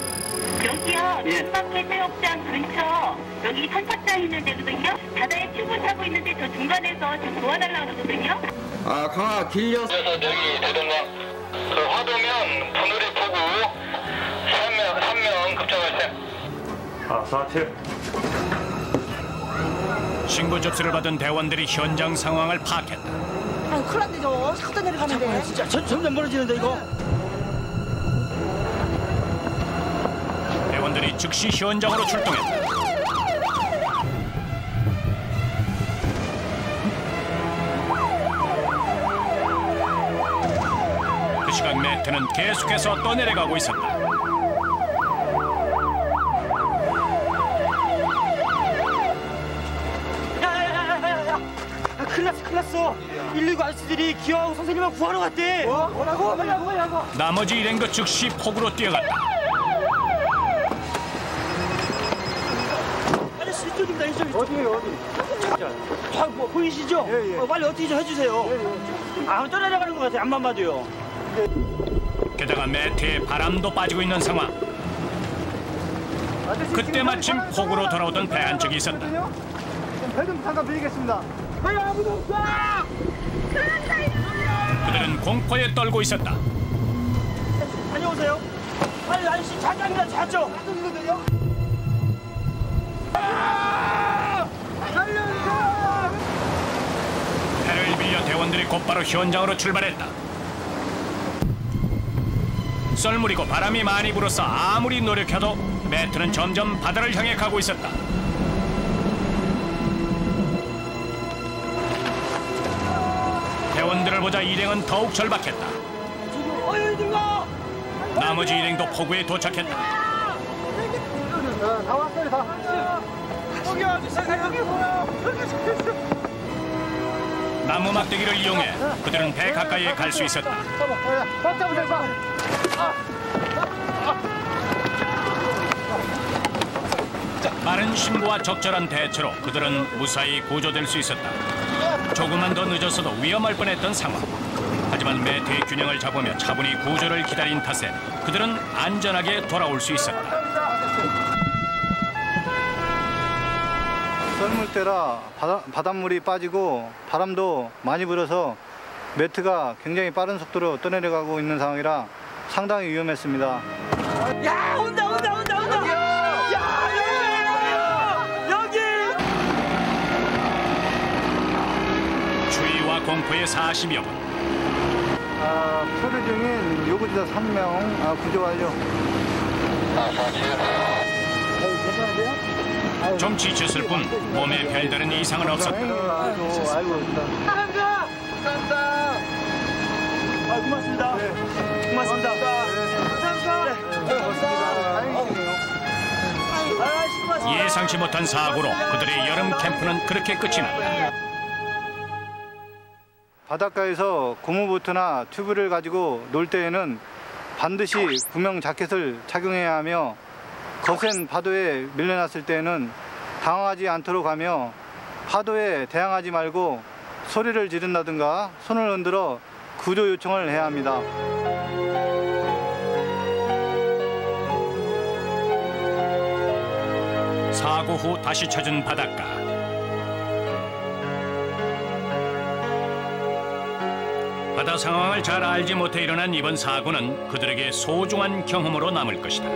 여기요, 중박해수욕장 근처 여기 선착장 있는 데거든요. 바다에 튜브 타고 있는데 저 중간에서 좀 도와달라고 하거든요. 아, 강아 길려서 여기 대동강 그 화도면 분우리 포구 3명 급정하세요. 47. 신고 접수를 받은 대원들이 현장 상황을 파악했다. 아유 큰일 났네 저 자꾸 떠내려가는데. 진짜 점점 멀어지는데 이거. 대원들이 즉시 현장으로 출동했다. 그 시간 매트는 계속해서 떠내려가고 있었다. 큰일 났어. 119 아저씨들이 기어하고 선생님을 구하러 갔대. 뭐라고? 빨리 하고. 나머지 일행도 즉시 폭우로 뛰어갔다. 아저씨 이쪽입니다. 어디에요? 뭐 보이시죠? 빨리 어떻게 좀 해주세요. 아, 떠내려가는 것 같아. 앞만 봐도요. 게다가 매트에 바람도 빠지고 있는 상황. 그때 마침 폭우로 돌아오던 배 한 척이 있었다. 배 좀 잠깐 빌리겠습니다. 왜 아무도 없어? 그들은 공포에 떨고 있었다. 다녀오세요. 빨리 아저씨 자장이나 자죠. 배를 빌려 대원들이 곧바로 현장으로 출발했다. 썰물이고 바람이 많이 불어서 아무리 노력해도 매트는 점점 바다를 향해 가고 있었다. 대원들을 보자 일행은 더욱 절박했다. 나머지 일행도 포구에 도착했다. 다 왔어요, 다. 여기 와주세요. 여기 뭐야? 나무 막대기를 이용해 그들은 배 가까이에 갈 수 있었다. 빠른 신고와 적절한 대처로 그들은 무사히 구조될 수 있었다. 조금만 더 늦었어도 위험할 뻔했던 상황. 하지만 매트의 균형을 잡으며 차분히 구조를 기다린 탓에 그들은 안전하게 돌아올 수 있었다. 썰물 때라 바닷물이 빠지고 바람도 많이 불어서 매트가 굉장히 빠른 속도로 떠내려가고 있는 상황이라 상당히 위험했습니다. 야, 온다. 여기. 추위와 공포의 40여 분. 표류 중인 요구지사 3명 구조 완료. 좀 지쳤을 뿐 몸에 별다른 이상은 없었다. 감사합니다. 고맙습니다. 고맙습니다. 예상치 못한 사고로 그들의 여름 캠프는 그렇게 끝이 났다. 바닷가에서 고무보트나 튜브를 가지고 놀 때에는 반드시 구명 자켓을 착용해야 하며 거센 파도에 밀려났을 때에는 당황하지 않도록 하며 파도에 대항하지 말고 소리를 지른다든가 손을 흔들어 구조 요청을 해야 합니다. 사고 후 다시 찾은 바닷가. 바다 상황을 잘 알지 못해 일어난 이번 사고는 그들에게 소중한 경험으로 남을 것이다.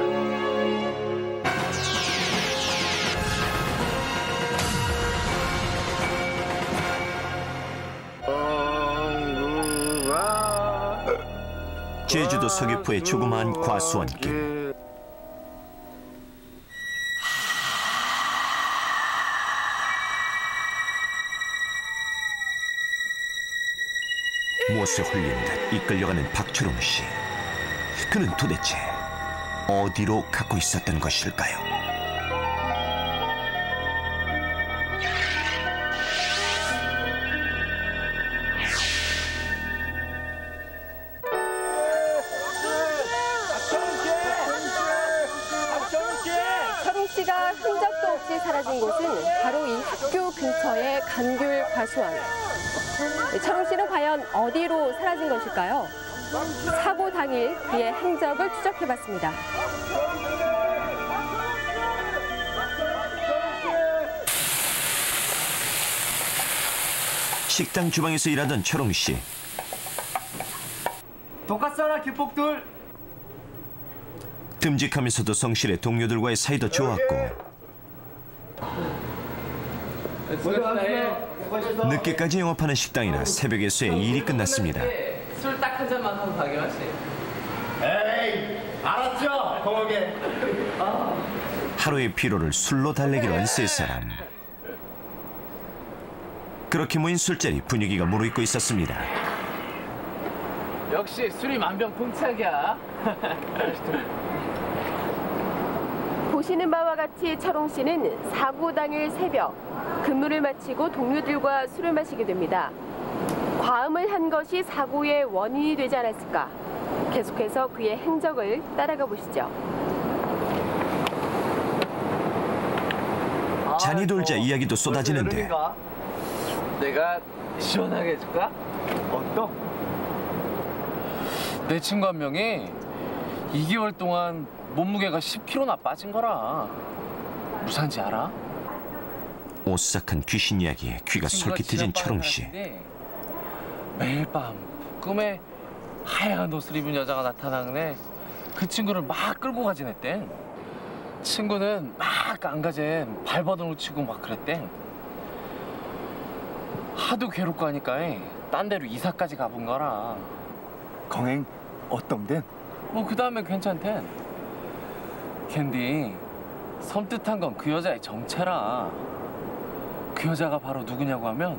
제주도 서귀포의 조그마한 과수원길. 무엇에 홀린 듯 이끌려가는 박초롱 씨. 그는 도대체 어디로 가고 있었던 것일까요? 철웅 씨가 흔적도 없이 사라진 곳은 바로 이 학교 근처의 감귤 과수원. 철웅 씨는 과연 어디로 사라진 것일까요? 사고 당일 그의 행적을 추적해봤습니다. 식당 주방에서 일하던 철웅 씨. 돈가스 하나 기폭둘. 듬직하면서도 성실해 동료들과의 사이도 좋았고 늦게까지 영업하는 식당이라 새벽에 쇠 일이 끝났습니다. 술 딱 한 잔만 하고 가게 하세요. 에이, 알았죠? 고맙게. 하루의 피로를 술로 달래기로 한 세 사람. 그렇게 모인 술자리 분위기가 무르익고 있었습니다. 역시 술이 만병통치약이야. 보시는 바와 같이 철웅 씨는 사고 당일 새벽 근무를 마치고 동료들과 술을 마시게 됩니다. 과음을 한 것이 사고의 원인이 되지 않았을까? 계속해서 그의 행적을 따라가 보시죠. 잔이 돌자 이야기도 쏟아지는데 내가 시원하게 해줄까? 내 친구 한 명이 2개월 동안 몸무게가 10kg나 빠진 거라. 무사인지 알아? 오싹한 귀신 이야기에 귀가 솔깃해진 철웅 씨. 매일 밤 꿈에 하얀 옷을 입은 여자가 나타나네. 그 친구를 막 끌고 가진 했대. 친구는 막 안가진 발버둥을 치고 막 그랬대. 하도 괴롭고 하니까 딴 데로 이사까지 가본 거라. 강행 어떤데? 뭐 그 다음에 괜찮대. 캔디 섬뜩한 건 그 여자의 정체라. 그 여자가 바로 누구냐고 하면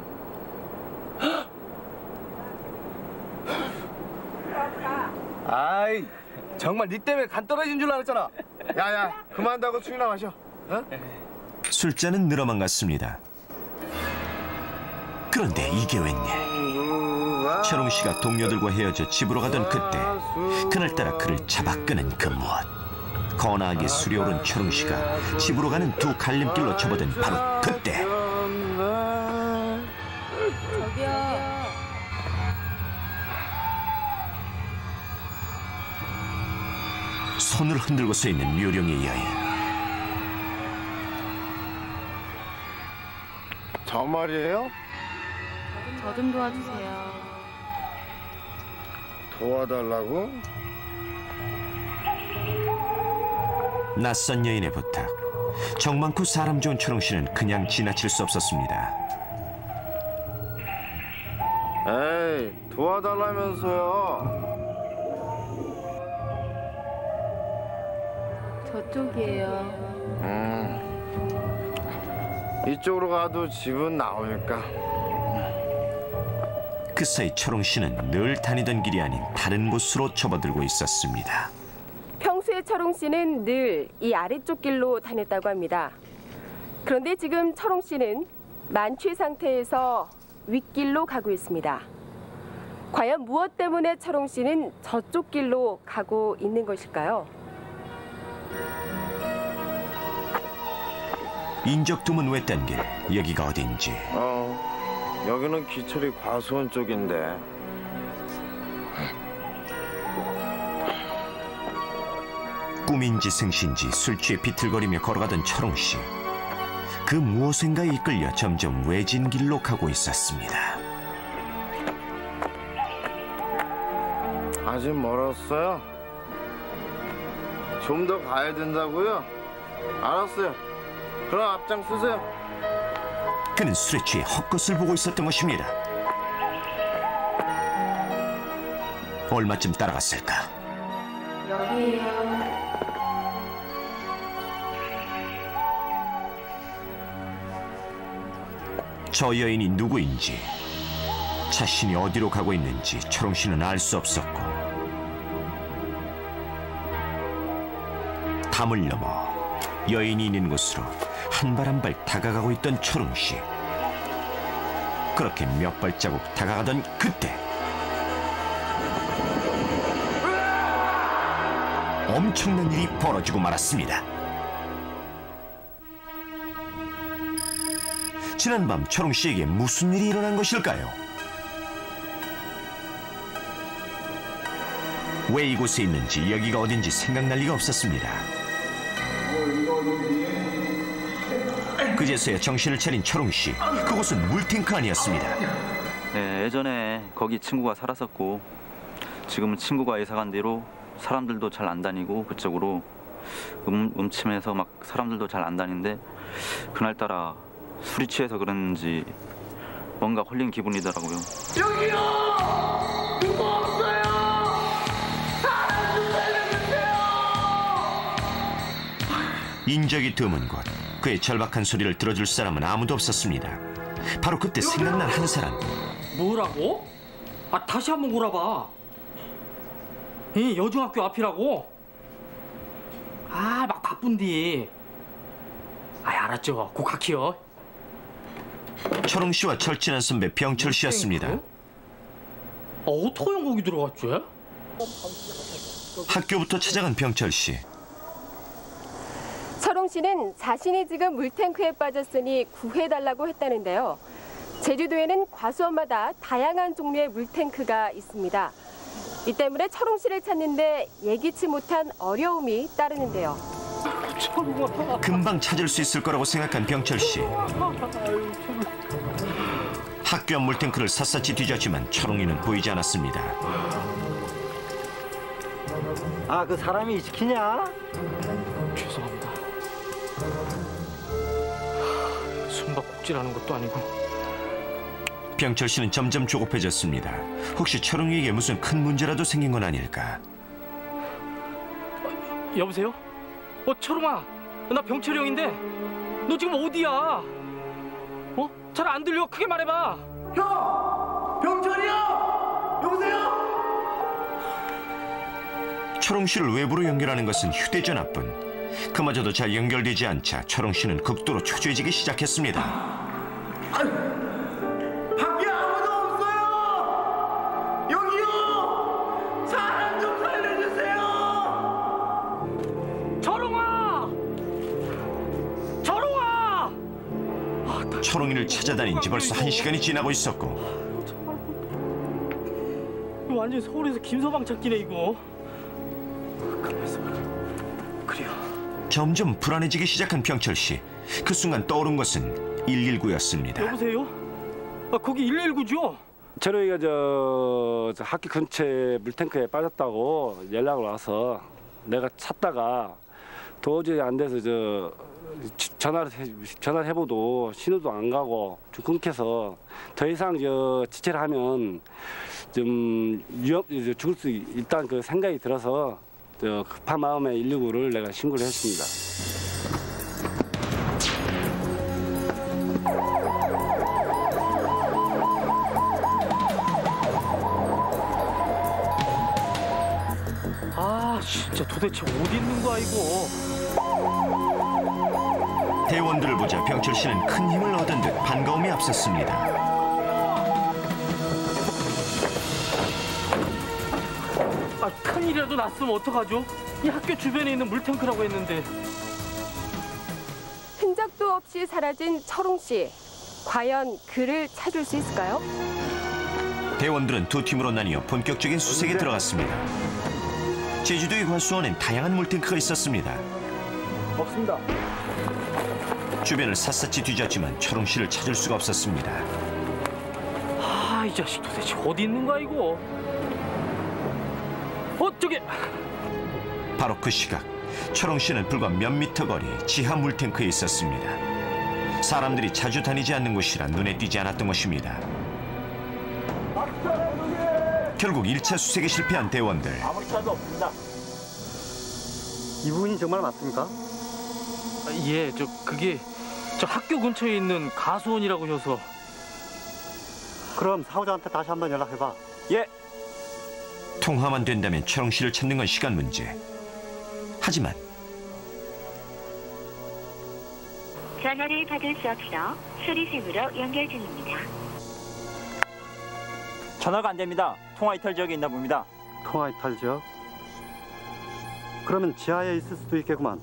아이, 정말 니 때문에 간 떨어진 줄 알았잖아. 야야, 그만다고 술이나 마셔. 어? 술잔은 늘어만 갔습니다. 그런데 이게 웬일? 철웅 씨가 동료들과 헤어져 집으로 가던 그때 그날따라 그를 잡아 끄는 그 무엇. 거나하게 술이 오른 철웅 씨가 집으로 가는 두 갈림길로 접어든 바로 그때. 저기요. 손을 흔들고 서 있는 묘령의 여인. 저 말이에요? 저 좀 도와주세요. 도와달라고? 낯선 여인의 부탁. 정 많고 사람 좋은 철웅 씨는 그냥 지나칠 수 없었습니다. 에이, 도와달라면서요. 저쪽이에요. 이쪽으로 가도 집은 나오니까. 그 사이 철웅 씨는 늘 다니던 길이 아닌 다른 곳으로 접어들고 있었습니다. 평소에 철웅 씨는 늘 이 아래쪽 길로 다녔다고 합니다. 그런데 지금 철웅 씨는 만취 상태에서 윗길로 가고 있습니다. 과연 무엇 때문에 철웅 씨는 저쪽 길로 가고 있는 것일까요? 인적 드문 외딴 길, 여기가 어딘지. 여기는 기철이 과수원 쪽인데. 꿈인지 승신지 술 취해 비틀거리며 걸어가던 철웅 씨. 그 무엇인가에 이끌려 점점 외진 길로 가고 있었습니다. 아직 멀었어요? 좀 더 가야 된다고요? 알았어요. 그럼 앞장 서세요. 그는 술에 취해 헛것을 보고 있었던 것입니다. 얼마쯤 따라갔을까? 여기에요. 저 여인이 누구인지 자신이 어디로 가고 있는지 철웅 씨는 알 수 없었고 담을 넘어 여인이 있는 곳으로 한 발 한 발 다가가고 있던 철웅 씨. 그렇게 몇 발자국 다가가던 그때 엄청난 일이 벌어지고 말았습니다. 지난밤 철웅 씨에게 무슨 일이 일어난 것일까요? 왜 이곳에 있는지 여기가 어딘지 생각날 리가 없었습니다. 그제서야 정신을 차린 철웅 씨. 그곳은 물탱크 아니었습니다. 네, 예전에 거기 친구가 살았었고 지금은 친구가 이사 간 뒤로 사람들도 잘 안 다니고 그쪽으로 음침해서 막 사람들도 잘 안 다니는데 그날따라 술이 취해서 그랬는지 뭔가 홀린 기분이더라고요. 여기요! 누구 없어요! 사람 좀 살려주세요! 인적이 드문 곳. 그의 절박한 소리를 들어줄 사람은 아무도 없었습니다. 바로 그때 생각난 한 사람. 뭐라고? 아, 다시 한번 몰아봐. 이 여중학교 앞이라고? 아, 막 바쁜디. 아, 알았죠. 곧 갈게요. 철웅 씨와 절친한 선배 병철 씨였습니다. 어떻게 거기 들어갔지? 학교부터 찾아간 병철 씨. 철웅 씨는 자신이 지금 물탱크에 빠졌으니 구해달라고 했다는데요. 제주도에는 과수원마다 다양한 종류의 물탱크가 있습니다. 이 때문에 철웅 씨를 찾는데 예기치 못한 어려움이 따르는데요. 금방 찾을 수 있을 거라고 생각한 병철 씨. 학교 앞 물탱크를 샅샅이 뒤졌지만 철웅이는 보이지 않았습니다. 아, 그 사람이 지키냐? 죄송합니다. 숨바꼭질하는 것도 아니고. 병철 씨는 점점 조급해졌습니다. 혹시 철웅이에게 무슨 큰 문제라도 생긴 건 아닐까? 여보세요? 철웅아, 나 병철이 형인데 너 지금 어디야? 잘 안 들려. 크게 말해봐. 형! 병철이요! 여보세요? 철웅 씨를 외부로 연결하는 것은 휴대전화뿐. 그마저도 잘 연결되지 않자 철웅 씨는 극도로 초조해지기 시작했습니다. 밖에 아무도 없어요! 여기요! 사람 좀 살려주세요! 철웅아! 철웅아! 철웅이를 찾아다닌 지 벌써 1시간이 지나고 있었고 이거 완전 서울에서 김서방 찾기네 이거. 가만있어 봐. 그래요. 점점 불안해지기 시작한 병철 씨. 그 순간 떠오른 것은 119였습니다. 여보세요? 거기 119죠? 철웅이가 저 학교 근처에 물탱크에 빠졌다고 연락을 와서 내가 찾다가 도저히 안 돼서 전화를 해봐도 신호도 안 가고 좀 끊겨서 더 이상 지체를 하면 좀 죽을 수 있다는 그 생각이 들어서 급한 마음에 119를 내가 신고를 했습니다. 아, 진짜 도대체 어디 있는 거야 이거? 대원들을 보자 병철 씨는 큰 힘을 얻은 듯 반가움이 앞섰습니다. 큰일이라도 났으면 어떡하죠? 이 학교 주변에 있는 물탱크라고 했는데. 흔적도 없이 사라진 철웅 씨. 과연 그를 찾을 수 있을까요? 대원들은 두 팀으로 나뉘어 본격적인 수색에 들어갔습니다. 제주도의 과수원엔 다양한 물탱크가 있었습니다. 없습니다. 주변을 샅샅이 뒤졌지만 철웅 씨를 찾을 수가 없었습니다. 아, 이 자식 도대체 어디 있는 거야 이거? 저기! 바로 그 시각 철웅 씨는 불과 몇 미터 거리 지하 물탱크에 있었습니다. 사람들이 자주 다니지 않는 곳이라 눈에 띄지 않았던 것입니다. 결국 1차 수색에 실패한 대원들. 아무 차도 없습니다. 이분이 정말 맞습니까? 예, 그게 학교 근처에 있는 가수원이라고 해서. 그럼 사고자한테 다시 한번 연락해봐. 예. 통화만 된다면 철웅 씨를 찾는 건 시간 문제. 하지만 전화를 받을 수 없어 수리생으로 연결 중입니다. 전화가 안 됩니다. 통화 이탈 지역에 있나 봅니다. 통화 이탈 지역? 그러면 지하에 있을 수도 있겠구만.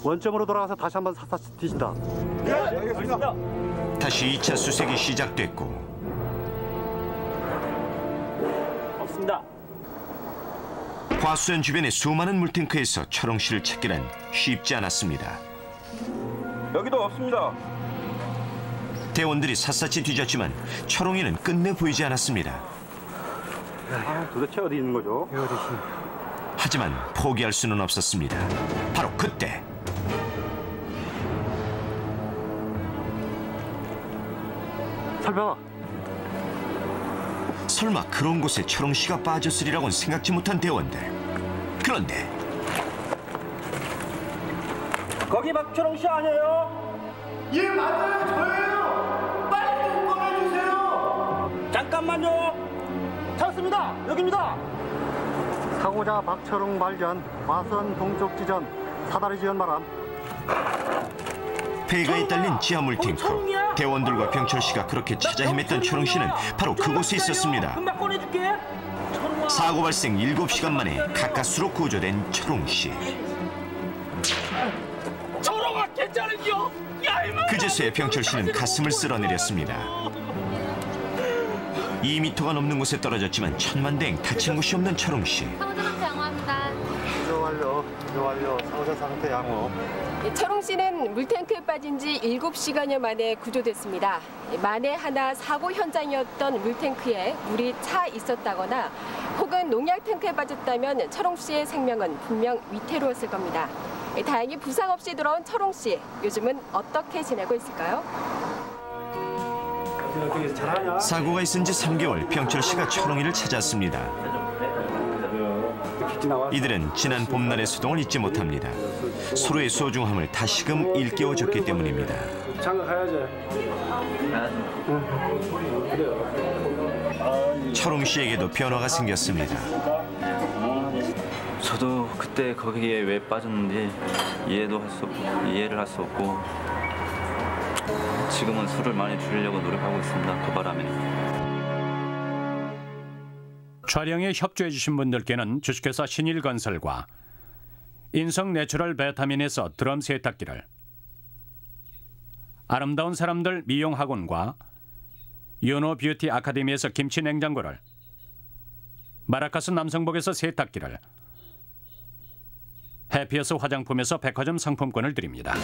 원점으로 돌아가서 다시 한번 샅샅이 뒤진다. 네, 알겠습니다. 다시 2차 수색이 시작됐고 없습니다. 과수원 주변의 수많은 물탱크에서 철웅 씨를 찾기란 쉽지 않았습니다. 여기도 없습니다. 대원들이 샅샅이 뒤졌지만 철웅이는 끝내 보이지 않았습니다. 도대체 어디 있는 거죠? 어디 있어? 하지만 포기할 수는 없었습니다. 바로 그때 살펴봐. 설마 그런 곳에 철웅 씨가 빠졌으리라고는 생각지 못한 대원들. 그런데 거기 박철웅 씨 아니에요? 예, 맞아요. 저예요. 빨리 좀 꺼내주세요. 잠깐만요. 찾았습니다. 여기입니다. 사고자 박철웅 발견. 과수원 동쪽 지점 사다리 지연 바람. 폐가에 딸린 지하 물탱크. 대원들과 병철 씨가 그렇게 찾아 헤맸던 철웅 씨는 바로 그곳에 있었습니다. 금방 꺼내줄게. 사고 발생 7시간 만에 가까스로 구조된 철웅 씨. 철웅아 괜찮은겨? 그제서야 병철 씨는 가슴을 쓸어내렸습니다. 2m가 넘는 곳에 떨어졌지만 천만다행 다친 곳이 없는 철웅 씨. 사고자 상태 양호합니다. 구조 완료. 사고자 상태 양호. 철웅 씨는 물탱크에 빠진 지 7시간여 만에 구조됐습니다. 만에 하나 사고 현장이었던 물탱크에 물이 차 있었다거나 혹은 농약 탱크에 빠졌다면 철웅 씨의 생명은 분명 위태로웠을 겁니다. 다행히 부상 없이 돌아온 철웅 씨, 요즘은 어떻게 지내고 있을까요? 사고가 있은 지 3개월, 병철 씨가 철웅이를 찾았습니다. 이들은 지난 봄날의 소동을 잊지 못합니다. 서로의 소중함을 다시금 일깨워줬기 때문입니다. 장가 가야지. 철웅 씨에게도 변화가 생겼습니다. 저도 그때 거기에 왜 빠졌는지 이해를 할 수 없고 지금은 술을 많이 줄이려고 노력하고 있습니다. 그 바람에. 촬영에 협조해 주신 분들께는 주식회사 신일건설과 인성 내추럴 베타민에서 드럼 세탁기를, 아름다운 사람들 미용학원과 유노 뷰티 아카데미에서 김치 냉장고를, 마라카스 남성복에서 세탁기를, 해피어스 화장품에서 백화점 상품권을 드립니다.